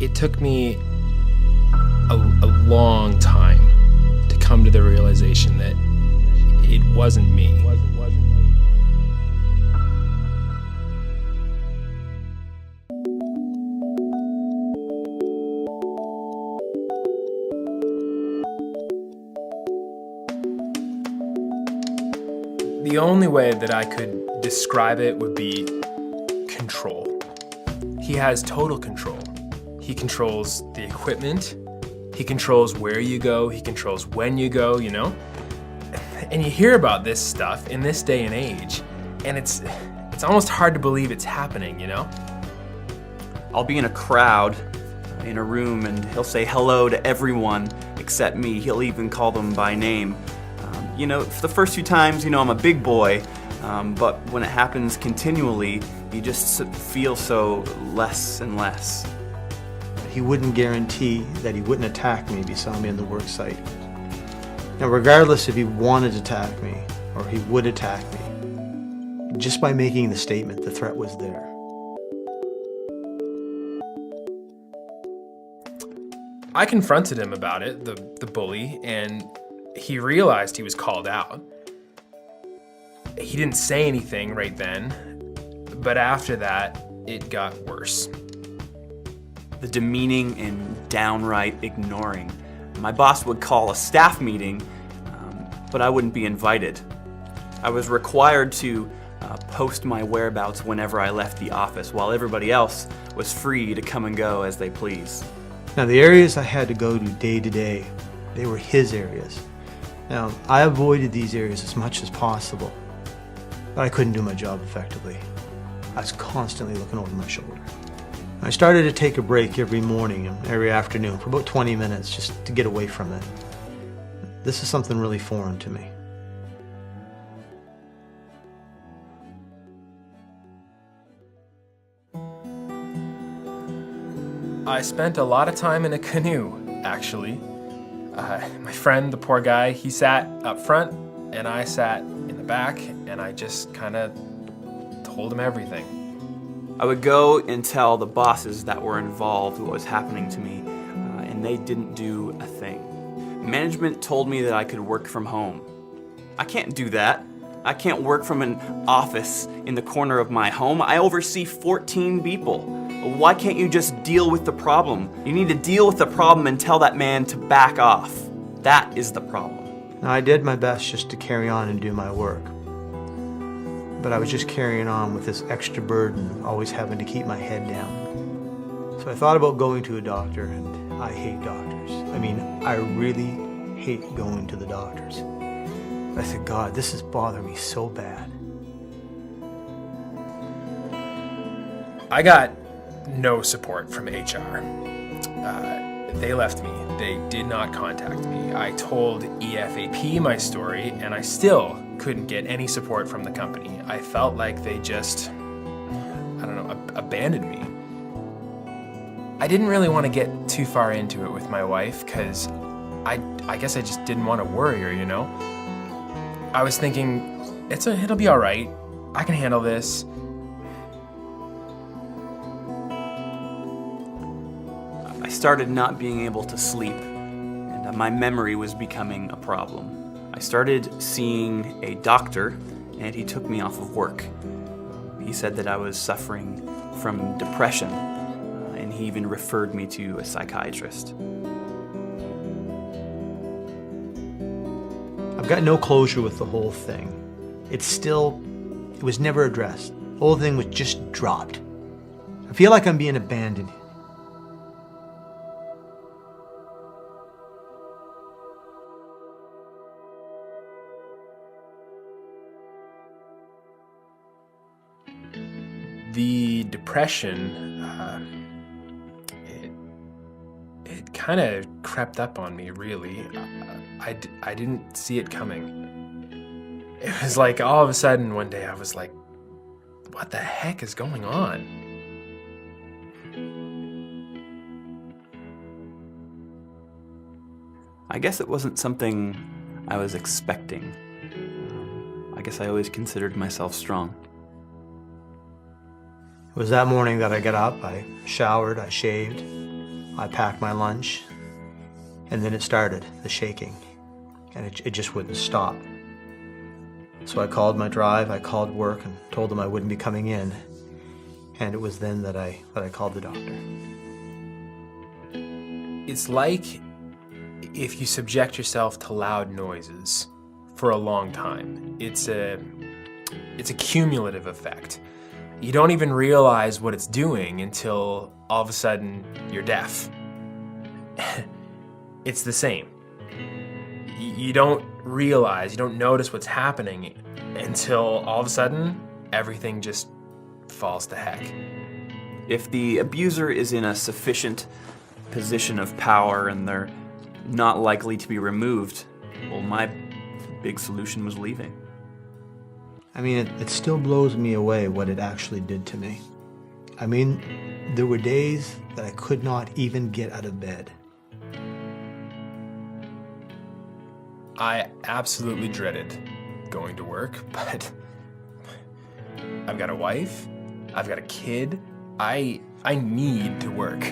It took me a long time to come to the realization that it wasn't me. The only way that I could describe it would be control. He has total control. He controls the equipment. He controls where you go. He controls when you go, you know? And you hear about this stuff in this day and age, and it's almost hard to believe it's happening, you know? I'll be in a crowd, in a room, and he'll say hello to everyone except me. He'll even call them by name. You know, for the first few times, you know, I'm a big boy, but when it happens continually, you just feel so less and less. He wouldn't guarantee that he wouldn't attack me if he saw me on the work site. Now, regardless if he wanted to attack me or he would attack me, just by making the statement, the threat was there. I confronted him about it, the bully, and he realized he was called out. He didn't say anything right then, but after that, it got worse. The demeaning and downright ignoring. My boss would call a staff meeting, but I wouldn't be invited. I was required to post my whereabouts whenever I left the office, while everybody else was free to come and go as they please. Now, the areas I had to go to day, they were his areas. Now, I avoided these areas as much as possible, but I couldn't do my job effectively. I was constantly looking over my shoulder. I started to take a break every morning and every afternoon for about 20 minutes just to get away from it. This is something really foreign to me. I spent a lot of time in a canoe, actually. My friend, the poor guy, he sat up front and I sat in the back, and I just kind of told him everything. I would go and tell the bosses that were involved what was happening to me, and they didn't do a thing. Management told me that I could work from home. I can't do that. I can't work from an office in the corner of my home. I oversee 14 people. Why can't you just deal with the problem? You need to deal with the problem and tell that man to back off. That is the problem. Now, I did my best just to carry on and do my work. But I was just carrying on with this extra burden of always having to keep my head down. So I thought about going to a doctor, and I hate doctors. I mean, I really hate going to the doctors. I said, God, this is bothering me so bad. I got no support from HR. They left me. They did not contact me. I told EFAP my story, and I still couldn't get any support from the company. I felt like they just, abandoned me. I didn't really want to get too far into it with my wife, because I guess I just didn't want to worry her, you know? I was thinking, it'll be all right. I can handle this. I started not being able to sleep, and my memory was becoming a problem. I started seeing a doctor, and he took me off of work. He said that I was suffering from depression, and he even referred me to a psychiatrist. I've got no closure with the whole thing. It was never addressed. The whole thing was just dropped. I feel like I'm being abandoned. The depression, it kind of crept up on me, really. I didn't see it coming. It was like all of a sudden one day I was like, what the heck is going on? I guess it wasn't something I was expecting. I guess I always considered myself strong. It was that morning that I got up, I showered, I shaved, I packed my lunch, and then it started, the shaking, and it just wouldn't stop. So I called my drive, I called work, and told them I wouldn't be coming in, and it was then that I called the doctor. It's like if you subject yourself to loud noises for a long time. It's a cumulative effect. You don't even realize what it's doing until all of a sudden you're deaf. It's the same. You don't realize, you don't notice what's happening until all of a sudden everything just falls to heck. If the abuser is in a sufficient position of power and they're not likely to be removed, well, my big solution was leaving. I mean, it still blows me away what it actually did to me. I mean, there were days that I could not even get out of bed. I absolutely dreaded going to work, but I've got a wife, I've got a kid, I need to work.